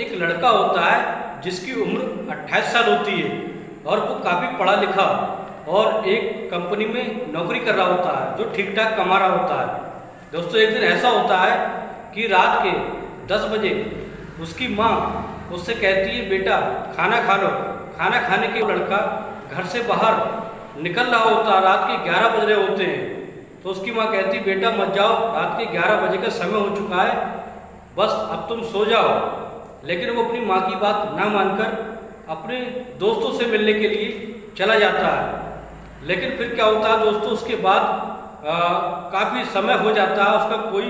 एक लड़का होता है जिसकी उम्र 28 साल होती है और वो काफ़ी पढ़ा लिखा और एक कंपनी में नौकरी कर रहा होता है जो ठीक ठाक कमा रहा होता है। दोस्तों एक दिन ऐसा होता है कि रात के 10 बजे उसकी माँ उससे कहती है, बेटा खाना खा लो। खाना खाने के लड़का घर से बाहर निकल रहा होता है, रात के 11 बज रहे होते हैं। तो उसकी माँ कहती, बेटा मत जाओ, रात के 11 बजे का समय हो चुका है, बस अब तुम सो जाओ। लेकिन वो अपनी माँ की बात ना मानकर अपने दोस्तों से मिलने के लिए चला जाता है। लेकिन फिर क्या होता है दोस्तों, उसके बाद काफ़ी समय हो जाता है, उसका कोई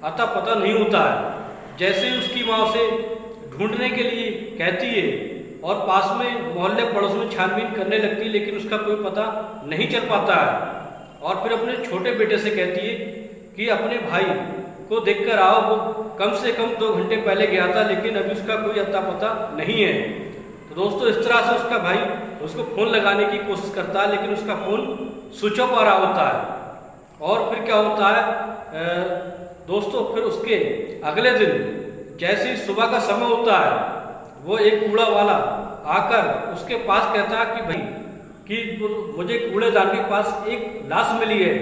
अता पता नहीं होता है। जैसे ही उसकी माँ उसे ढूंढने के लिए कहती है और पास में मोहल्ले पड़ोस में छानबीन करने लगती है, लेकिन उसका कोई पता नहीं चल पाता है। और फिर अपने छोटे बेटे से कहती है कि अपने भाई को देखकर आओ, वो कम से कम 2 घंटे पहले गया था, लेकिन अभी उसका कोई अता पता नहीं है। तो दोस्तों इस तरह से उसका भाई उसको फ़ोन लगाने की कोशिश करता है, लेकिन उसका फ़ोन स्विच ऑफ आ रहा होता है। और फिर क्या होता है दोस्तों, फिर उसके अगले दिन जैसे ही सुबह का समय होता है, वो एक कूड़ा वाला आकर उसके पास कहता है कि भाई कि मुझे कूड़ेदान के पास एक लाश मिली है,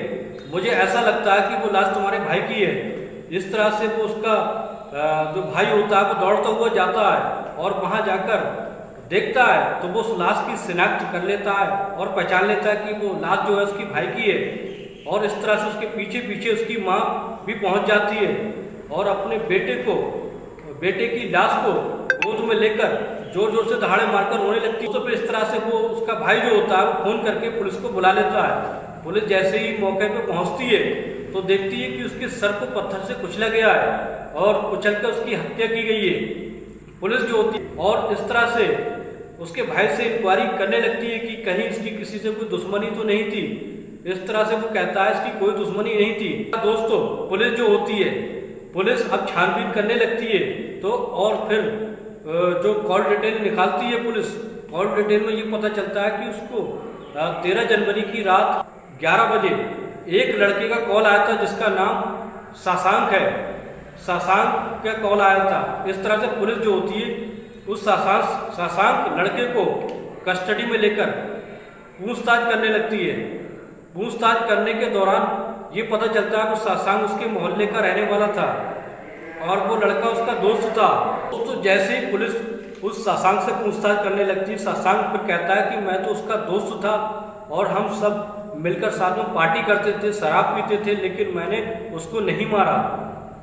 मुझे ऐसा लगता है कि वो लाश तुम्हारे भाई की है। इस तरह से वो उसका जो भाई होता है वो दौड़ता हुआ जाता है और वहाँ जाकर देखता है तो वो उस लाश की शिनाख्त कर लेता है और पहचान लेता है कि वो लाश जो है उसकी भाई की है। और इस तरह से उसके पीछे पीछे उसकी माँ भी पहुँच जाती है और अपने बेटे की लाश को गोद में लेकर जोर जोर से दहाड़े मारकर रोने लगती है। तो फिर इस तरह से वो उसका भाई जो होता है वो फ़ोन करके पुलिस को बुला लेता है। पुलिस जैसे ही मौके पे पहुंचती है तो देखती है कि उसके सर को पत्थर से कुचला गया है और कुचलकर उसकी हत्या की गई है। पुलिस जो होती है और इस तरह से उसके भाई से इंक्वायरी करने लगती है कि कहीं इसकी किसी से कोई दुश्मनी तो नहीं थी। इस तरह से वो कहता है इसकी कोई दुश्मनी नहीं थी। दोस्तों पुलिस जो होती है, पुलिस अब छानबीन करने लगती है तो और फिर जो कॉल डिटेल निकालती है पुलिस, कॉल डिटेल में ये पता चलता है कि उसको 13 जनवरी की रात 11 बजे एक लड़के का कॉल आया था जिसका नाम शशांक है। शशांक का कॉल आया था। इस तरह से पुलिस जो होती है उस शशांक लड़के को कस्टडी में लेकर पूछताछ करने लगती है। पूछताछ करने के दौरान ये पता चलता है कि शशांक उसके मोहल्ले का रहने वाला था और वो लड़का उसका दोस्त था। तो जैसे ही पुलिस उस शशांक से पूछताछ करने लगती है, शशांक फिर कहता है कि मैं तो उसका दोस्त था और हम सब मिलकर साथ में पार्टी करते थे, शराब पीते थे, लेकिन मैंने उसको नहीं मारा।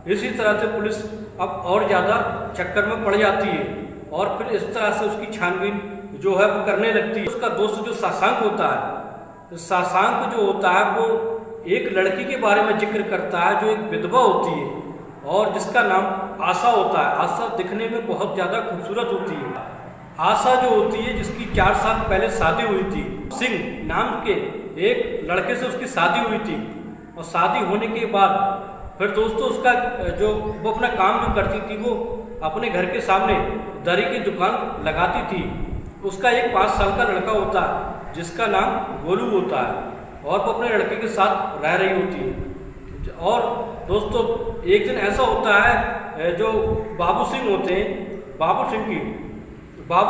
इसी तरह से पुलिस अब और ज़्यादा चक्कर में पड़ जाती है और फिर इस तरह से उसकी छानबीन जो है वो करने लगती है। उसका दोस्त जो शशांक होता है, शशांक जो होता है वो एक लड़की के बारे में जिक्र करता है जो एक विधवा होती है और जिसका नाम आशा होता है। आशा दिखने में बहुत ज़्यादा खूबसूरत होती है। आशा जो होती है जिसकी 4 साल पहले शादी हुई थी, सिंह नाम के एक लड़के से उसकी शादी हुई थी और शादी होने के बाद फिर दोस्तों उसका जो वो अपना काम जो करती थी वो अपने घर के सामने दरी की दुकान लगाती थी। उसका एक 5 साल का लड़का होता है जिसका नाम गोलू होता है और वो अपने लड़के के साथ रह रही होती है। और दोस्तों एक दिन ऐसा होता है जो बाबू सिंह होते हैं, बाबू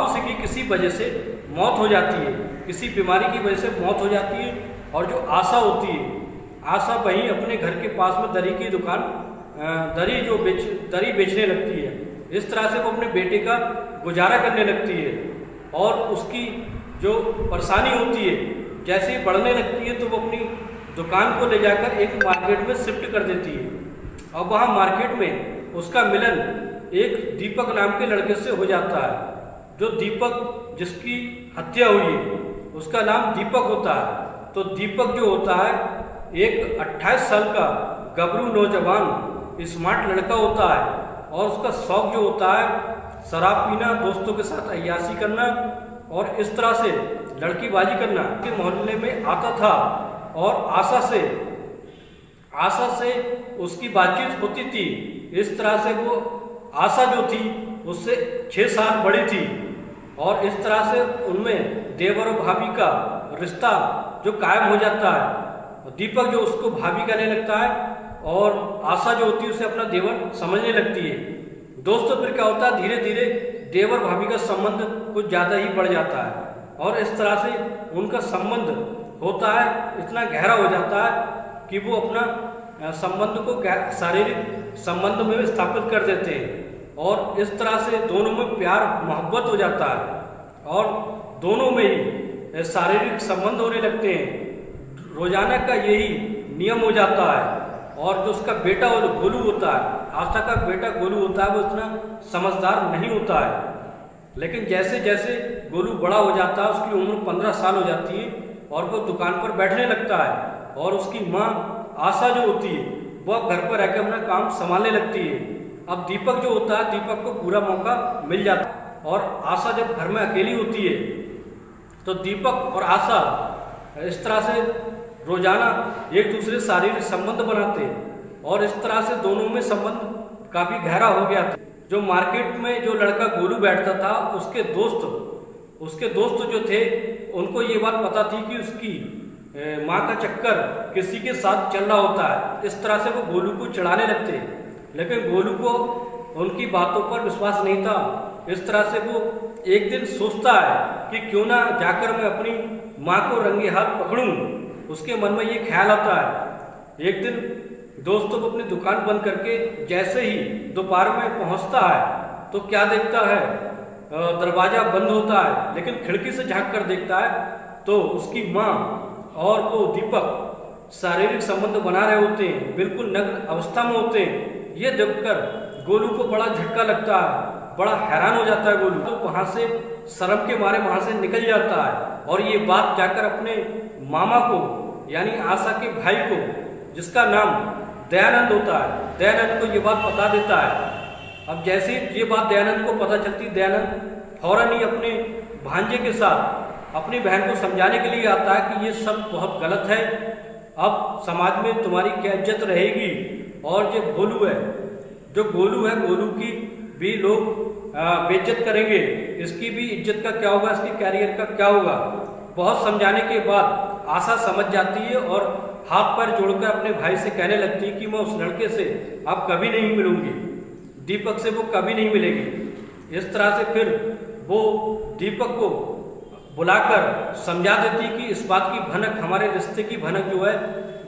सिंह की किसी वजह से मौत हो जाती है, किसी बीमारी की वजह से मौत हो जाती है। और जो आशा होती है, आशा वहीं अपने घर के पास में दरी की दुकान दरी बेचने लगती है। इस तरह से वो अपने बेटे का गुजारा करने लगती है और उसकी जो परेशानी होती है जैसे ही बढ़ने लगती है तो वो अपनी दुकान को ले जाकर एक मार्केट में शिफ्ट कर देती है। और वहाँ मार्केट में उसका मिलन एक दीपक नाम के लड़के से हो जाता है। जो दीपक जिसकी हत्या हुई है उसका नाम दीपक होता है। तो दीपक जो होता है एक 28 साल का गबरू नौजवान स्मार्ट लड़का होता है और उसका शौक जो होता है शराब पीना, दोस्तों के साथ अय्याशी करना और इस तरह से लड़कीबाजी करना के मोहल्ले में आता था। और आशा से उसकी बातचीत होती थी। इस तरह से वो आशा जो थी उससे 6 साल बड़ी थी और इस तरह से उनमें देवर और भाभी का रिश्ता जो कायम हो जाता है। दीपक जो उसको भाभी कहने लगता है और आशा जो होती है उसे अपना देवर समझने लगती है। दोस्तों फिर क्या होता है, धीरे धीरे देवर भाभी का संबंध कुछ ज़्यादा ही बढ़ जाता है और इस तरह से उनका संबंध होता है, इतना गहरा हो जाता है कि वो अपना संबंध को शारीरिक संबंध में स्थापित कर देते हैं और इस तरह से दोनों में प्यार मोहब्बत हो जाता है और दोनों में ही शारीरिक संबंध होने लगते हैं। रोजाना का यही नियम हो जाता है और जो उसका बेटा वो गोलू होता है, आशा का बेटा गोलू होता है, वो इतना समझदार नहीं होता है। लेकिन जैसे जैसे गोलू बड़ा हो जाता है, उसकी उम्र 15 साल हो जाती है और वो दुकान पर बैठने लगता है और उसकी माँ आशा जो होती है वह घर पर रहकर अपना काम संभालने लगती है। अब दीपक जो होता है, दीपक को पूरा मौका मिल जाता है और आशा जब घर में अकेली होती है तो दीपक और आशा इस तरह से रोजाना एक दूसरे शारीरिक संबंध बनाते हैं और इस तरह से दोनों में संबंध काफ़ी गहरा हो गया था। जो मार्केट में जो लड़का गोलू बैठता था, उसके दोस्त जो थे उनको ये बात पता थी कि उसकी माँ का चक्कर किसी के साथ चल रहा होता है। इस तरह से वो गोलू को चिढ़ाने लगते, लेकिन गोलू को उनकी बातों पर विश्वास नहीं था। इस तरह से वो एक दिन सोचता है कि क्यों ना जाकर मैं अपनी माँ को रंगे हाथ पकड़ूं। उसके मन में ये ख्याल आता है। एक दिन दोस्तों को अपनी दुकान बंद करके जैसे ही दोपहर में पहुंचता है तो क्या देखता है, दरवाजा बंद होता है, लेकिन खिड़की से झांक कर देखता है तो उसकी माँ और वो दीपक शारीरिक संबंध बना रहे होते हैं, बिल्कुल नग्न अवस्था में होते हैं। ये देखकर गोलू को बड़ा झटका लगता है, बड़ा हैरान हो जाता है गोलू। तो वहाँ से शर्म के मारे वहाँ से निकल जाता है और ये बात जाकर अपने मामा को यानी आशा के भाई को, जिसका नाम दयानंद होता है, दयानंद को ये बात बता देता है। अब जैसे ये बात दयानंद को पता चलती, दयानंद फौरन ही अपने भांजे के साथ अपनी बहन को समझाने के लिए आता है कि ये सब बहुत गलत है, अब समाज में तुम्हारी क्या इज्जत रहेगी। और जो गोलू है, गोलू की भी लोग बेइज्जत करेंगे, इसकी भी इज्जत का क्या होगा, इसके कैरियर का क्या होगा। बहुत समझाने के बाद आशा समझ जाती है और हाथ पैर जोड़कर अपने भाई से कहने लगती है कि मैं उस लड़के से अब कभी नहीं मिलूंगी, दीपक से वो कभी नहीं मिलेगी। इस तरह से फिर वो दीपक को बुलाकर समझा देती कि इस बात की भनक, हमारे रिश्ते की भनक जो है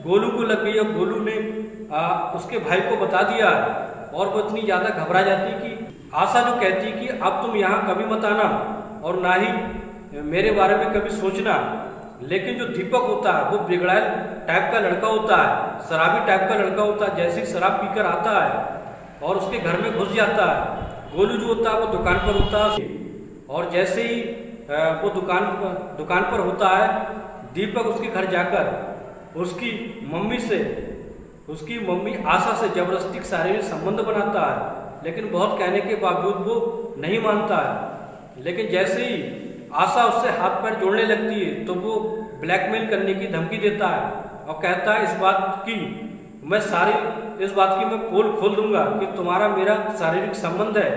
गोलू को लग गई और गोलू ने उसके भाई को बता दिया और वो इतनी ज़्यादा घबरा जाती कि आशा जो कहती कि अब तुम यहाँ कभी मत आना और ना ही मेरे बारे में कभी सोचना। लेकिन जो दीपक होता है वो बिगड़ैल टाइप का लड़का होता है, शराबी टाइप का लड़का होता है। जैसे ही शराब पीकर आता है और उसके घर में घुस जाता है, गोलू जो होता है वो दुकान पर होता है और जैसे ही वो दुकान पर होता है, दीपक उसके घर जाकर उसकी मम्मी आशा से जबरदस्ती शारीरिक संबंध बनाता है, लेकिन बहुत कहने के बावजूद वो नहीं मानता है। लेकिन जैसे ही आशा उससे हाथ पैर जोड़ने लगती है तो वो ब्लैकमेल करने की धमकी देता है और कहता है इस बात की मैं पोल खोल दूंगा कि तुम्हारा मेरा शारीरिक संबंध है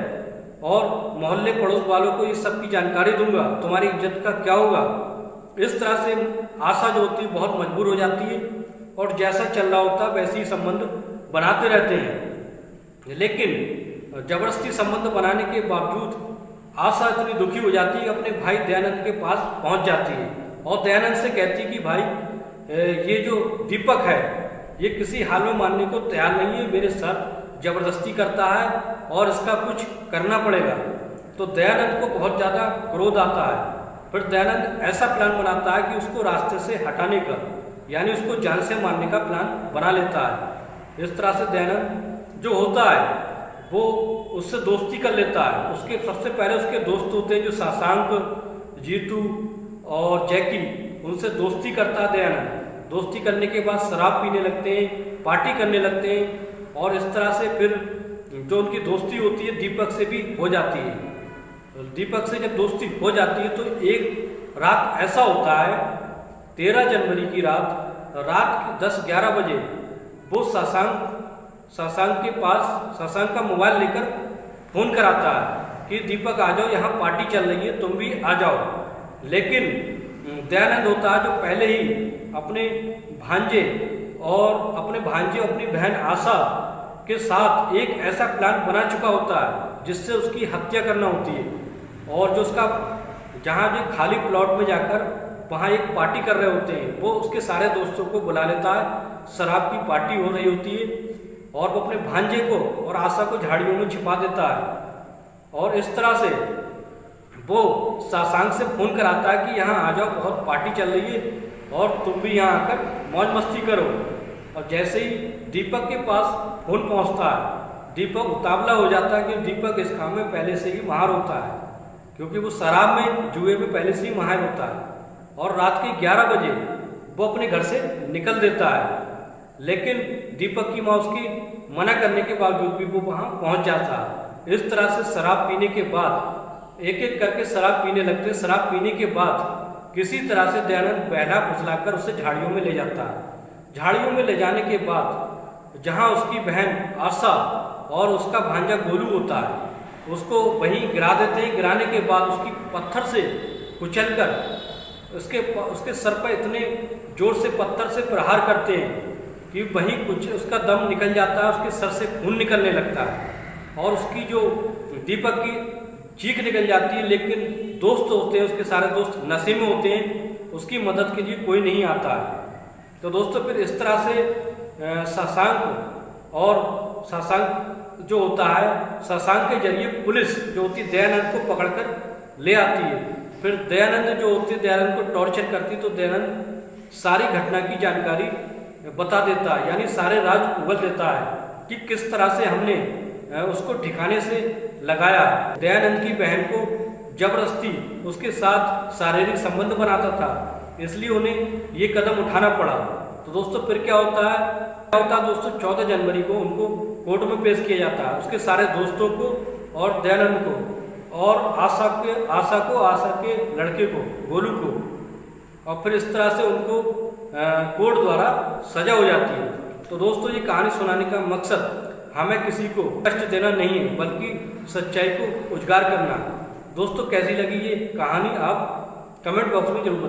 और मोहल्ले पड़ोस वालों को ये सब की जानकारी दूंगा, तुम्हारी इज्जत का क्या होगा। इस तरह से आशा जो होती है बहुत मजबूर हो जाती है और जैसा चल रहा होता है वैसे ही संबंध बनाते रहते हैं। लेकिन जबरदस्ती संबंध बनाने के बावजूद आशा इतनी दुखी हो जाती है, अपने भाई दयानंद के पास पहुंच जाती है और दयानंद से कहती कि भाई ये जो दीपक है ये किसी हाल में मानने को तैयार नहीं है, मेरे साथ जबरदस्ती करता है और इसका कुछ करना पड़ेगा। तो दयानंद को बहुत ज़्यादा क्रोध आता है। फिर दयानंद ऐसा प्लान बनाता है कि उसको रास्ते से हटाने का, यानी उसको जान से मारने का प्लान बना लेता है। इस तरह से दयानंद जो होता है वो उससे दोस्ती कर लेता है। उसके सबसे पहले उसके दोस्त होते हैं जो शशांक, जीतू और जैकी, उनसे दोस्ती करता है दयानंद। दोस्ती करने के बाद शराब पीने लगते हैं, पार्टी करने लगते हैं और इस तरह से फिर जो उनकी दोस्ती होती है दीपक से भी हो जाती है। दीपक से जब दोस्ती हो जाती है तो एक रात ऐसा होता है, 13 जनवरी की रात 10-11 बजे वो शशांक का मोबाइल लेकर फ़ोन कराता है कि दीपक आ जाओ, यहाँ पार्टी चल रही है, तुम भी आ जाओ। लेकिन दयानंद होता है जो पहले ही अपने भांजे अपनी बहन आशा के साथ एक ऐसा प्लान बना चुका होता है जिससे उसकी हत्या करना होती है। और जो उसका जहाँ जो खाली प्लॉट में जाकर वहाँ एक पार्टी कर रहे होते हैं, वो उसके सारे दोस्तों को बुला लेता है, शराब की पार्टी हो रही होती है, और वो अपने भांजे को और आशा को झाड़ियों में छिपा देता है। और इस तरह से वो शशांक से फ़ोन कराता है कि यहाँ आ जाओ, बहुत पार्टी चल रही है और तुम भी यहाँ आकर मौज मस्ती करो। और जैसे ही दीपक के पास फ़ोन पहुँचता है, दीपक उतावला हो जाता है कि दीपक इस काम में पहले से ही माहिर होता है, क्योंकि वो शराब में, जुए में पहले से ही माहिर होता है। और रात के 11 बजे वो अपने घर से निकल देता है, लेकिन दीपक की माँ उसकी मना करने के बावजूद भी वो वहाँ पहुँच जाता है। इस तरह से शराब पीने के बाद एक एक करके शराब पीने लगते हैं। शराब पीने के बाद किसी तरह से दयानंद बहला फुसलाकर उसे झाड़ियों में ले जाता है। झाड़ियों में ले जाने के बाद जहाँ उसकी बहन आशा और उसका भांजा गोलू होता है, उसको वहीं गिरा देते हैं। गिराने के बाद उसकी पत्थर से कुचलकर उसके सर पर इतने जोर से पत्थर से प्रहार करते हैं कि वहीं कुछ उसका दम निकल जाता है, उसके सर से खून निकलने लगता है और उसकी जो दीपक की चीख निकल जाती है। लेकिन दोस्त होते हैं, उसके सारे दोस्त नशे में होते हैं, उसकी मदद के लिए कोई नहीं आता है। तो दोस्तों फिर इस तरह से शशांक जो होता है, शशांक के जरिए पुलिस जो होती है दयानंद को पकड़कर ले आती है। फिर दयानंद जो होती है, दयानंद को टॉर्चर करती, तो दयानंद सारी घटना की जानकारी बता देता है, यानी सारे राज उगल देता है कि किस तरह से हमने उसको ठिकाने से लगाया। दयानंद की बहन को जबरदस्ती उसके साथ शारीरिक संबंध बनाता था, इसलिए उन्हें ये कदम उठाना पड़ा। तो दोस्तों फिर क्या होता है दोस्तों, 14 जनवरी को उनको कोर्ट में पेश किया जाता है, उसके सारे दोस्तों को और दयानंद को और आशा के लड़के को, गोलू को। और फिर इस तरह से उनको कोर्ट द्वारा सजा हो जाती है। तो दोस्तों ये कहानी सुनाने का मकसद हमें किसी को कष्ट देना नहीं है, बल्कि सच्चाई को उजागर करना है। दोस्तों कैसी लगी ये कहानी आप कमेंट बॉक्स में जरूर बताएं।